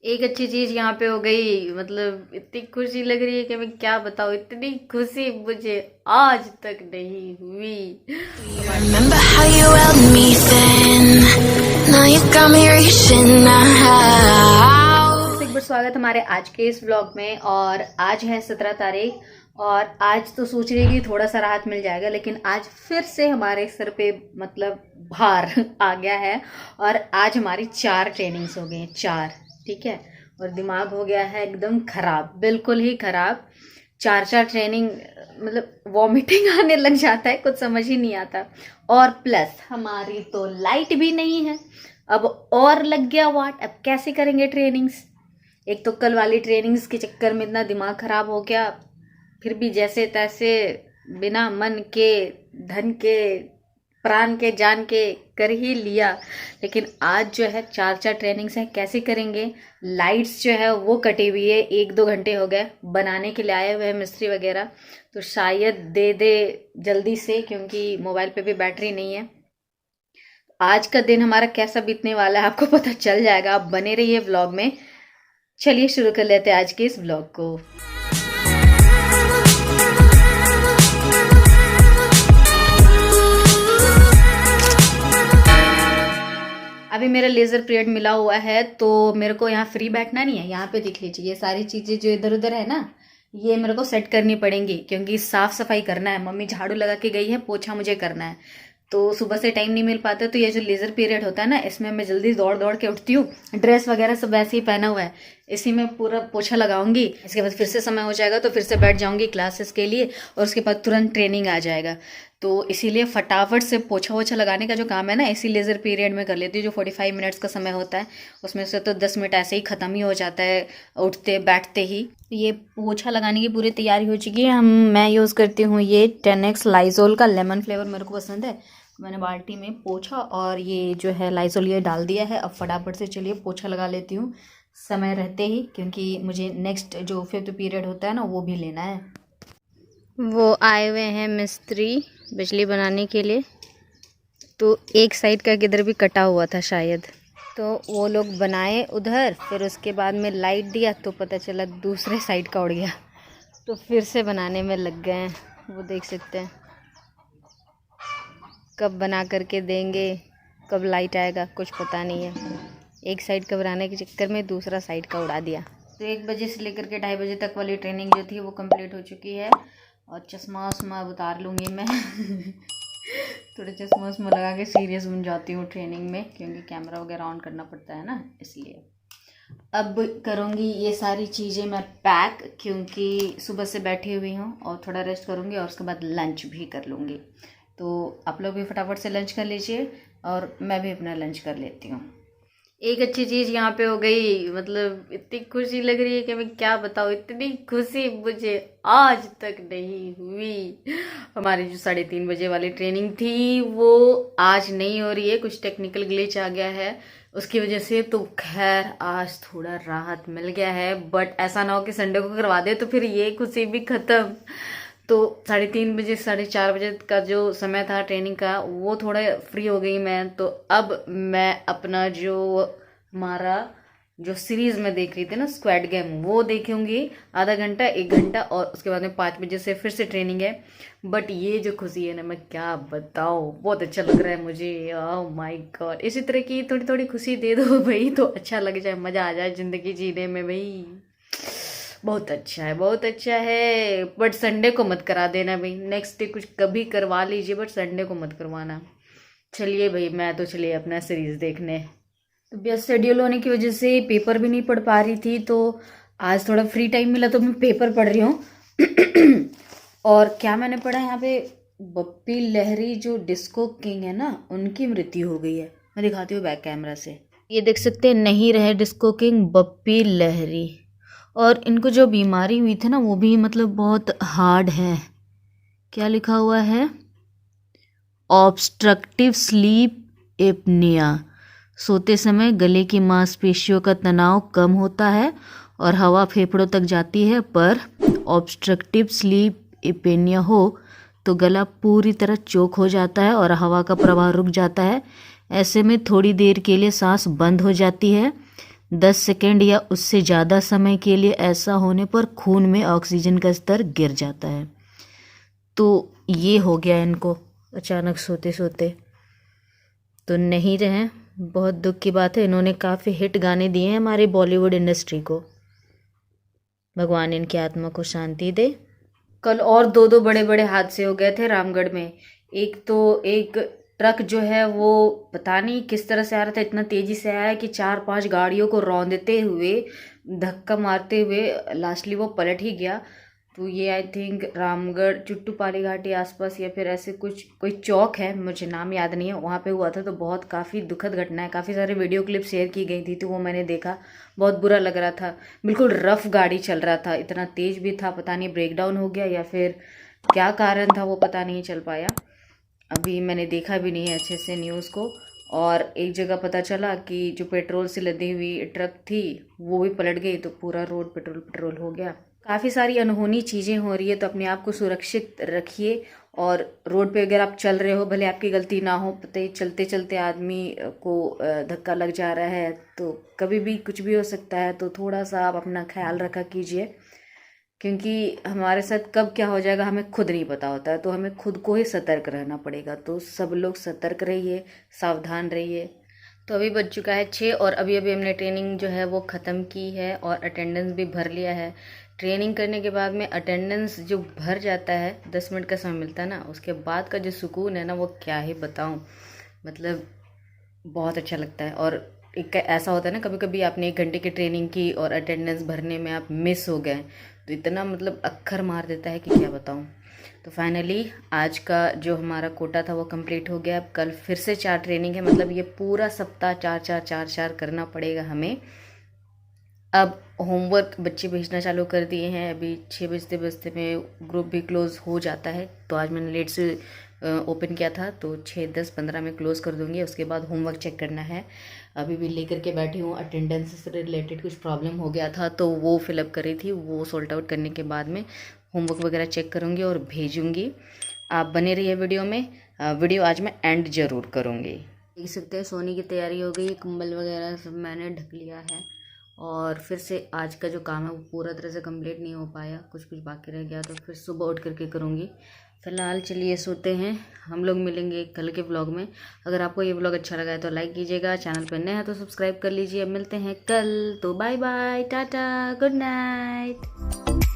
एक अच्छी चीज यहाँ पे हो गई, मतलब इतनी खुशी लग रही है कि मैं क्या बताऊँ। इतनी खुशी मुझे आज तक नहीं हुई हमारी। Remember how you held me then? Now you got me reaching फिर से out. एक बार स्वागत हमारे आज के इस व्लॉग में। और आज है 17 तारीख और आज तो सोच रही कि थोड़ा सा राहत मिल जाएगा, लेकिन आज फिर से हमारे सर पे मतलब भार आ गया है। और आज हमारी 4 ट्रेनिंग्स हो गई हैं, 4। ठीक है। और दिमाग हो गया है एकदम खराब, बिल्कुल ही खराब। 4 ट्रेनिंग मतलब वॉमिटिंग आने लग जाता है, कुछ समझ ही नहीं आता। और प्लस हमारी तो लाइट भी नहीं है अब, और लग गया वाट। अब कैसे करेंगे ट्रेनिंग्स। एक तो कल वाली ट्रेनिंग्स के चक्कर में इतना दिमाग खराब हो गया, फिर भी जैसे तैसे बिना मन के धन के प्राण के जान के कर ही लिया। लेकिन आज जो है 4 ट्रेनिंग्स हैं, कैसे करेंगे। लाइट्स जो है वो कटी हुई है, 1-2 घंटे हो गए। बनाने के लिए आए हुए हैं मिस्त्री वगैरह, तो शायद दे दे जल्दी से, क्योंकि मोबाइल पे भी बैटरी नहीं है। आज का दिन हमारा कैसा बीतने वाला है आपको पता चल जाएगा, आप बने रहिए व्लॉग में। चलिए शुरू कर लेते हैं आज के इस व्लॉग को। अभी मेरा लेज़र पीरियड मिला हुआ है, तो मेरे को यहाँ फ्री बैठना नहीं है। यहाँ पे देख लीजिए, ये सारी चीज़ें जो इधर उधर है ना, ये मेरे को सेट करनी पड़ेंगी, क्योंकि साफ़ सफाई करना है। मम्मी झाड़ू लगा के गई है, पोछा मुझे करना है, तो सुबह से टाइम नहीं मिल पाता। तो ये जो लेज़र पीरियड होता है ना, इसमें मैं जल्दी दौड़ दौड़ के उठती हूँ। ड्रेस वगैरह सब वैसे ही पहना हुआ है, इसी में पूरा पोछा लगाऊंगी। इसके बाद फिर से समय हो जाएगा तो फिर से बैठ जाऊंगी क्लासेस के लिए, और उसके बाद तुरंत ट्रेनिंग आ जाएगा। तो इसीलिए फटाफट से पोछा वोछा लगाने का जो काम है ना, इसी लेज़र पीरियड में कर लेती हूँ। जो 45 मिनट्स का समय होता है, उसमें से तो 10 मिनट ऐसे ही ख़त्म ही हो जाता है उठते बैठते ही। ये पोछा लगाने की पूरी तैयारी हो चुकी है। मैं यूज़ करती हूँ ये 10X लाइजोल का लेमन फ्लेवर, मेरे को पसंद है। मैंने बाल्टी में पोछा और ये जो है लाइजोल ये डाल दिया है। अब फटाफट से चलिए पोछा लगा लेती हूँ समय रहते ही, क्योंकि मुझे नेक्स्ट जो 5th पीरियड होता है ना, वो भी लेना है। वो आए हुए हैं मिस्त्री बिजली बनाने के लिए, तो एक साइड का किधर भी कटा हुआ था शायद, तो वो लोग बनाए उधर। फिर उसके बाद में लाइट दिया तो पता चला दूसरे साइड का उड़ गया, तो फिर से बनाने में लग गए हैं। वो देख सकते हैं, कब बना करके देंगे, कब लाइट आएगा कुछ पता नहीं है। एक साइड का बनाने के चक्कर में दूसरा साइड का उड़ा दिया। तो 1 बजे से लेकर के 2:30 बजे तक वाली ट्रेनिंग जो थी वो कंप्लीट हो चुकी है। और चश्मा वश्मा उतार लूँगी मैं थोड़ा चश्मा वश्मा लगा के सीरियस बन जाती हूँ ट्रेनिंग में, क्योंकि कैमरा वगैरह ऑन करना पड़ता है ना, इसलिए। अब करूँगी ये सारी चीज़ें मैं पैक, क्योंकि सुबह से बैठी हुई हूँ, और थोड़ा रेस्ट करूँगी और उसके बाद लंच भी कर लूँगी। तो आप लोग भी फटाफट से लंच कर लीजिए और मैं भी अपना लंच कर लेती हूँ। एक अच्छी चीज़ यहाँ पे हो गई, मतलब इतनी खुशी लग रही है कि मैं क्या बताऊँ। इतनी खुशी मुझे आज तक नहीं हुई। हमारी जो 3:30 बजे वाली ट्रेनिंग थी वो आज नहीं हो रही है, कुछ टेक्निकल ग्लिच आ गया है उसकी वजह से। तो खैर आज थोड़ा राहत मिल गया है, बट ऐसा ना हो कि संडे को करवा दे तो फिर ये खुशी भी ख़त्म। तो 3:30 बजे 4:30 बजे का जो समय था ट्रेनिंग का, वो थोड़ा फ्री हो गई मैं। तो अब मैं अपना जो हमारा जो सीरीज़ में देख रही थी ना, स्क्वाड गेम, वो देखूंगी आधा घंटा 1 घंटा, और उसके बाद में 5 बजे से फिर से ट्रेनिंग है। बट ये जो खुशी है ना, मैं क्या बताऊँ, बहुत अच्छा लग रहा है मुझे। ओह माय गॉड, इसी तरह की थोड़ी थोड़ी खुशी दे दो भाई, तो अच्छा लग जाए, मज़ा आ जाए ज़िंदगी जीने में भाई। बहुत अच्छा है, बहुत अच्छा है। बट संडे को मत करा देना भाई, नेक्स्ट डे कुछ कभी करवा लीजिए, बट संडे को मत करवाना। चलिए भाई, मैं तो चलिए अपना सीरीज़ देखने। तो व्यस्त शेड्यूल होने की वजह से पेपर भी नहीं पढ़ पा रही थी, तो आज थोड़ा फ्री टाइम मिला तो मैं पेपर पढ़ रही हूँ और क्या मैंने पढ़ा यहाँ पे, बप्पी लहरी जो डिस्को किंग है ना, उनकी मृत्यु हो गई है। मैं दिखाती हूँ बैक कैमरा से, ये देख सकते हैं, नहीं रहे डिस्को किंग बप्पी लहरी। और इनको जो बीमारी हुई थी ना, वो भी मतलब बहुत हार्ड है। क्या लिखा हुआ है, ऑब्स्ट्रक्टिव स्लीप एपनिया। सोते समय गले की मांसपेशियों का तनाव कम होता है और हवा फेफड़ों तक जाती है, पर ऑब्स्ट्रक्टिव स्लीप एपनिया हो तो गला पूरी तरह चोक हो जाता है और हवा का प्रवाह रुक जाता है। ऐसे में थोड़ी देर के लिए सांस बंद हो जाती है, 10 सेकेंड या उससे ज़्यादा समय के लिए ऐसा होने पर खून में ऑक्सीजन का स्तर गिर जाता है। तो ये हो गया इनको अचानक सोते सोते, तो नहीं रहे। बहुत दुख की बात है। इन्होंने काफ़ी हिट गाने दिए हैं हमारे बॉलीवुड इंडस्ट्री को। भगवान इनकी आत्मा को शांति दे। कल और दो बड़े बड़े हादसे हो गए थे रामगढ़ में। एक ट्रक जो है वो पता नहीं किस तरह से आ रहा था, इतना तेजी से आया कि 4-5 गाड़ियों को रौंदते हुए, धक्का मारते हुए लास्टली वो पलट ही गया। तो ये आई थिंक रामगढ़ चुट्टूपाली घाटी आसपास या फिर ऐसे कुछ कोई चौक है, मुझे नाम याद नहीं है, वहाँ पे हुआ था। तो बहुत काफ़ी दुखद घटना है। काफ़ी सारे वीडियो क्लिप शेयर की गई थी, तो वो मैंने देखा, बहुत बुरा लग रहा था। बिल्कुल रफ गाड़ी चल रहा था, इतना तेज भी था, पता नहीं ब्रेकडाउन हो गया या फिर क्या कारण था वो पता नहीं चल पाया। अभी मैंने देखा भी नहीं है अच्छे से न्यूज़ को। और एक जगह पता चला कि जो पेट्रोल से लदी हुई ट्रक थी वो भी पलट गई, तो पूरा रोड पेट्रोल हो गया। काफ़ी सारी अनहोनी चीज़ें हो रही है, तो अपने आप को सुरक्षित रखिए। और रोड पे अगर आप चल रहे हो, भले आपकी गलती ना हो, पता ही चलते चलते आदमी को धक्का लग जा रहा है, तो कभी भी कुछ भी हो सकता है। तो थोड़ा सा आप अपना ख्याल रखा कीजिए, क्योंकि हमारे साथ कब क्या हो जाएगा हमें खुद नहीं पता होता है। तो हमें खुद को ही सतर्क रहना पड़ेगा। तो सब लोग सतर्क रहिए, सावधान रहिए। तो अभी बज चुका है 6 और अभी हमने ट्रेनिंग जो है वो ख़त्म की है और अटेंडेंस भी भर लिया है। ट्रेनिंग करने के बाद में अटेंडेंस जो भर जाता है, 10 मिनट का समय मिलता है ना, उसके बाद का जो सुकून है ना, वो क्या ही बताऊँ। मतलब बहुत अच्छा लगता है। और एक ऐसा होता है ना, कभी कभी आपने 1 घंटे की ट्रेनिंग की और अटेंडेंस भरने में आप मिस हो गए, तो इतना मतलब अक्खर मार देता है कि क्या बताऊँ। तो फाइनली आज का जो हमारा कोटा था वो कंप्लीट हो गया। अब कल फिर से 4 ट्रेनिंग है, मतलब ये पूरा सप्ताह 4-4 करना पड़ेगा हमें। अब होमवर्क बच्चे भेजना चालू कर दिए हैं। अभी 6 बजते में ग्रुप भी क्लोज़ हो जाता है। तो आज मैंने लेट से ओपन किया था, तो 6-10-15 में क्लोज़ कर दूंगी। उसके बाद होमवर्क चेक करना है। अभी भी लेकर के बैठी हूँ। अटेंडेंस से रिलेटेड कुछ प्रॉब्लम हो गया था, तो वो फिलअप करी थी। वो सॉल्ट आउट करने के बाद में होमवर्क वगैरह चेक करूँगी और भेजूँगी। आप बने रहिए वीडियो में। वीडियो आज मैं एंड ज़रूर करूँगी। देख सकते हैं सोने की तैयारी हो गई। कंबल वगैरह सब मैंने ढक लिया है। और फिर से आज का जो काम है वो पूरा तरह से कंप्लीट नहीं हो पाया, कुछ बाकी रह गया, तो फिर सुबह उठ करके करूँगी। फ़िलहाल चलिए सोते हैं। हम लोग मिलेंगे कल के व्लॉग में। अगर आपको ये व्लॉग अच्छा लगा है तो लाइक कीजिएगा, चैनल पर नए हैं तो सब्सक्राइब कर लीजिए। मिलते हैं कल, तो bye bye, tata, good night.